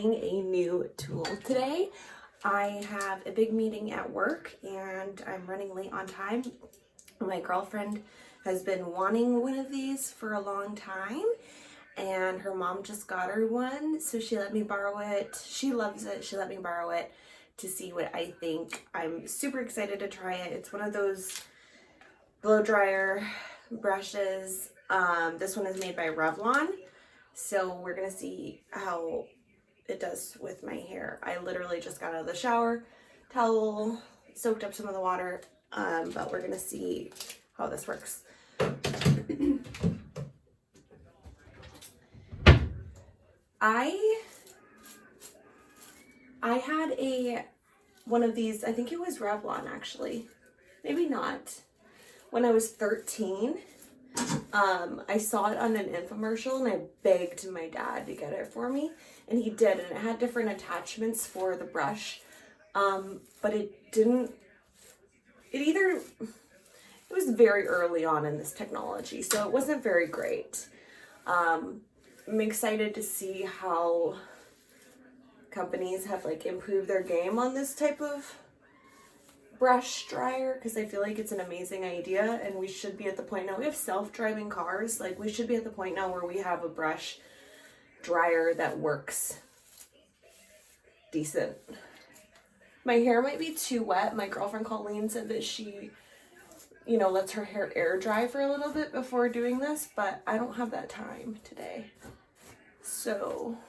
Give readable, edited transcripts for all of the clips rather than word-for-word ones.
trying a new tool today. I have a big meeting at work and I'm running late on time. My girlfriend has been wanting one of these for a long time and her mom just got her one, so she let me borrow it. She loves it. She let me borrow it to see what I think. I'm super excited to try it. It's one of those blow dryer brushes. This one is made by Revlon, so we're gonna see how it does with my hair. I literally just got out of the shower, towel, soaked up some of the water, but we're gonna see how this works. I had one of these, I think it was Revlon actually, maybe not, when I was 13. I saw it on an infomercial and I begged my dad to get it for me, and he did, and it had different attachments for the brush, but it was very early on in this technology, so it wasn't very great. I'm excited to see how companies have like improved their game on this type of brush dryer, because I feel like it's an amazing idea, and we should be at the point now. We have self-driving cars, like we should be at the point now where we have a brush dryer that works decent. My hair might be too wet. My girlfriend Colleen said that she, lets her hair air dry for a little bit before doing this, but I don't have that time today. So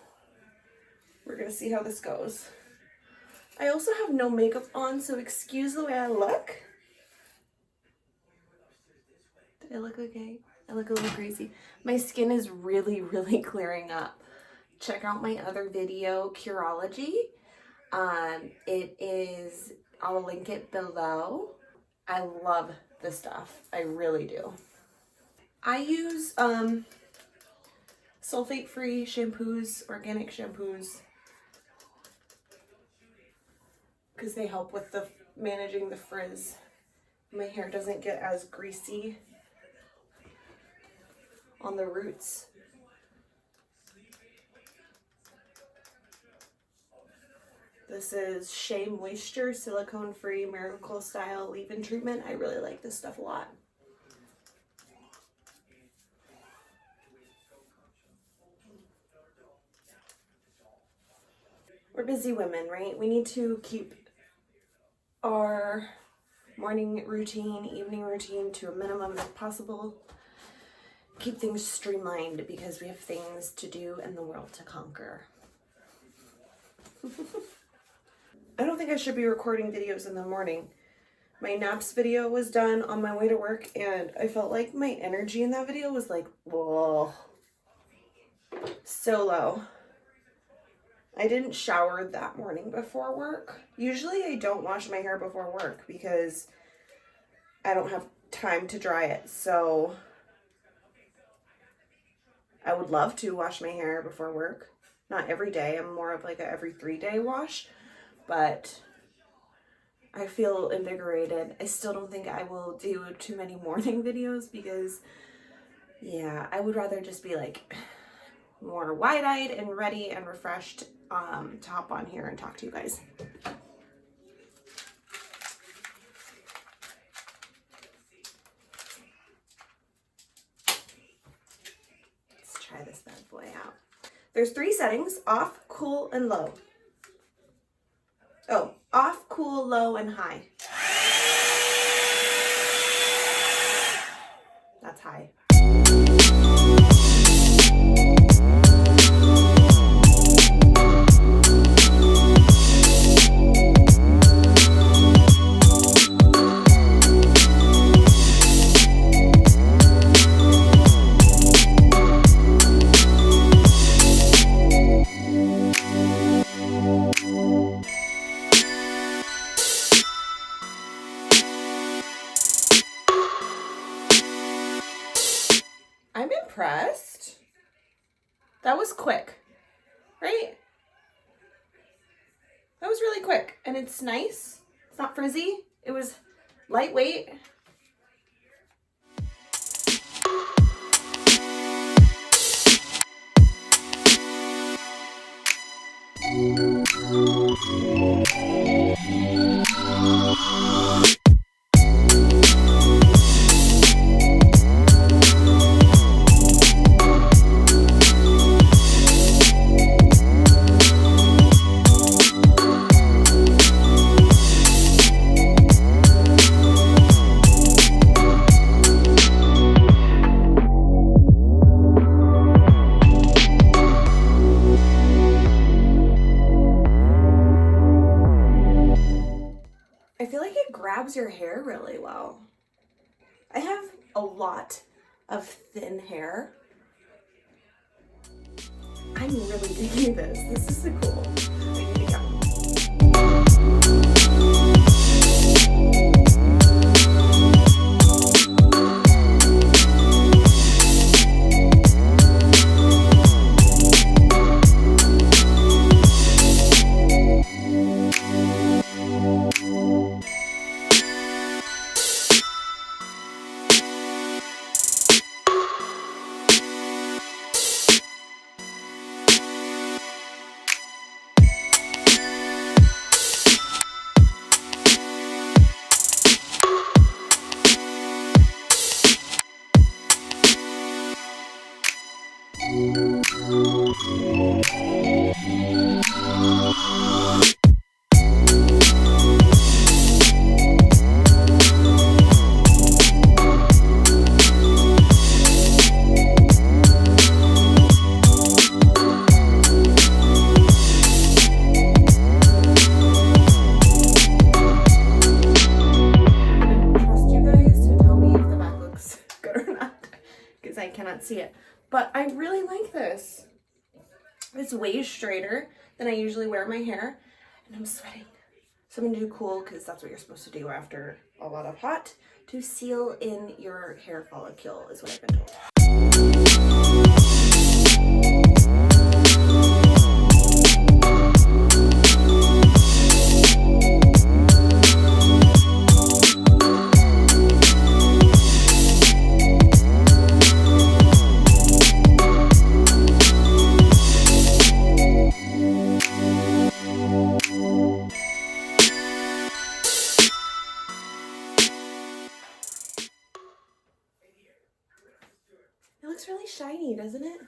we're gonna see how this goes. I also have no makeup on, so excuse the way I look. Did I look okay? I look a little crazy. My skin is really, really clearing up. Check out my other video, Curology. I'll link it below. I love this stuff. I really do. I use sulfate-free shampoos, organic shampoos, because they help with managing the frizz. My hair doesn't get as greasy on the roots. This is Shea Moisture Silicone-Free Miracle Style Leave-In Treatment. I really like this stuff a lot. We're busy women, right? We need to keep our morning routine, evening routine to a minimum if possible. Keep things streamlined because we have things to do and the world to conquer. I don't think I should be recording videos in the morning. My naps video was done on my way to work and I felt like my energy in that video was like, whoa, so low. I didn't shower that morning before work. Usually I don't wash my hair before work because I don't have time to dry it. So I would love to wash my hair before work. Not every day. I'm more of like a every 3-day wash, but I feel invigorated. I still don't think I will do too many morning videos because, yeah, I would rather just be like more wide-eyed and ready and refreshed to hop on here and talk to you guys. Let's try this bad boy out. There's 3 settings: off, cool, and low. Oh, off, cool, low, and high. That's high. I'm impressed. That was quick, right? That was really quick, and it's nice. It's not frizzy. It was lightweight. I feel like it grabs your hair really well. I have a lot of thin hair. I'm really digging this. This is so cool. I need to get one. I cannot see it, but I really like this. It's way straighter than I usually wear my hair, and I'm sweating. So I'm gonna do cool, because that's what you're supposed to do after a lot of hot, to seal in your hair follicle, is what I've been told. It looks really shiny, doesn't it?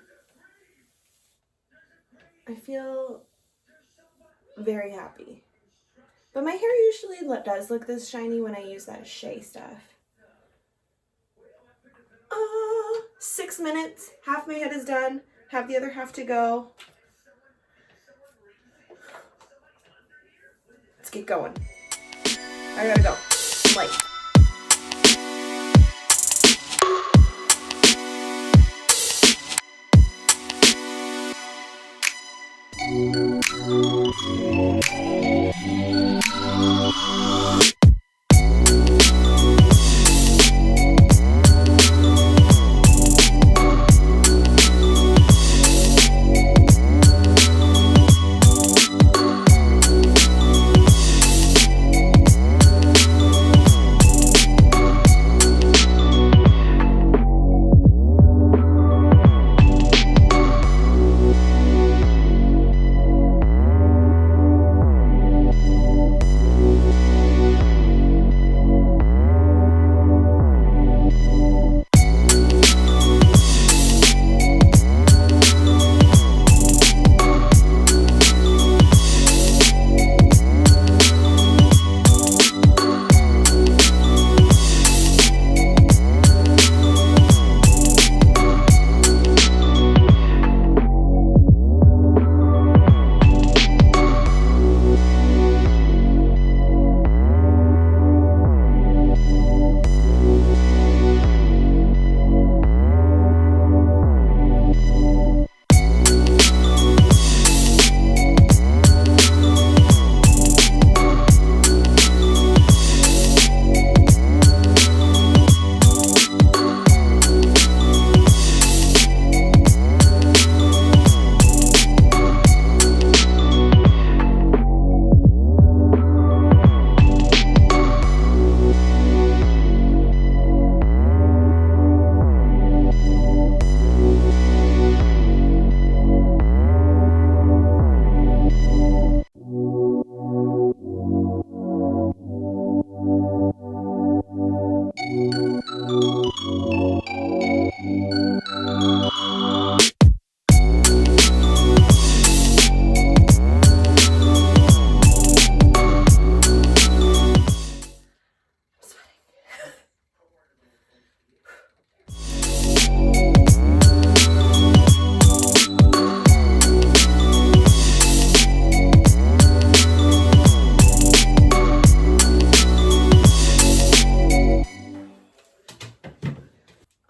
I feel very happy. But my hair usually does look this shiny when I use that Shea stuff. 6 minutes. Half my head is done. Have the other half to go. Let's get going. I gotta go. I'm late.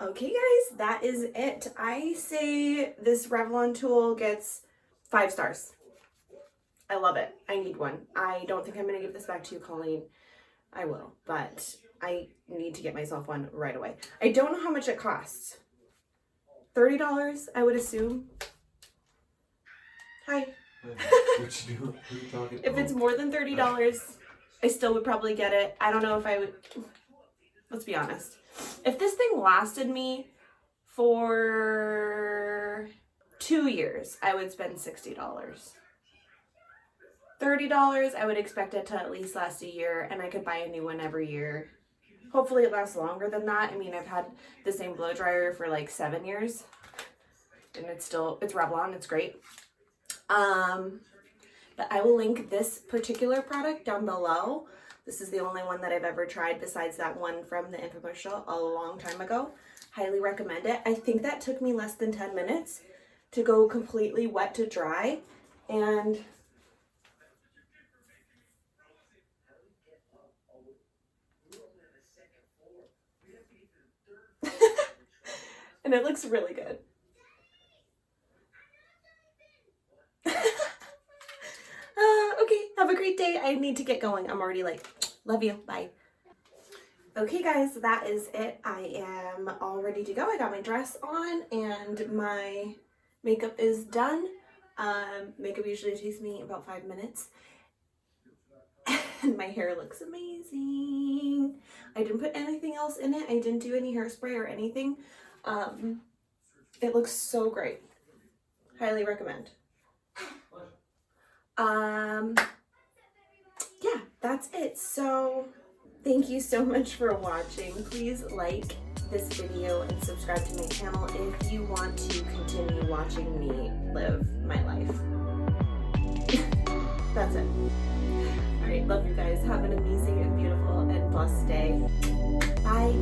Okay guys, that is it. I say this Revlon tool gets 5 stars. I love it. I need one. I don't think I'm going to give this back to you, Colleen. I will, but I need to get myself one right away. I don't know how much it costs. $30, I would assume. Hi. What you doing? What are you talking about? If it's more than $30, I still would probably get it. I don't know if I would. Let's be honest. If this thing lasted me for 2 years, I would spend $60. $30, I would expect it to at least last a year, and I could buy a new one every year. Hopefully it lasts longer than that. I mean, I've had the same blow dryer for like 7 years, and it's Revlon, it's great. But I will link this particular product down below. This is the only one that I've ever tried besides that one from the infomercial a long time ago. Highly recommend it. I think that took me less than 10 minutes to go completely wet to dry, and and it looks really good. Okay, have a great day. I need to get going. I'm already late. Love you. Bye. Okay guys, that is it. I am all ready to go. I got my dress on and my makeup is done. Makeup usually takes me about 5 minutes. And my hair looks amazing. I didn't put anything else in it. I didn't do any hairspray or anything. It looks so great. Highly recommend. Yeah, that's it. So thank you so much for watching. Please like this video and subscribe to my channel if you want to continue watching me live my life. That's it. All right, love you guys. Have an amazing and beautiful and blessed day. Bye.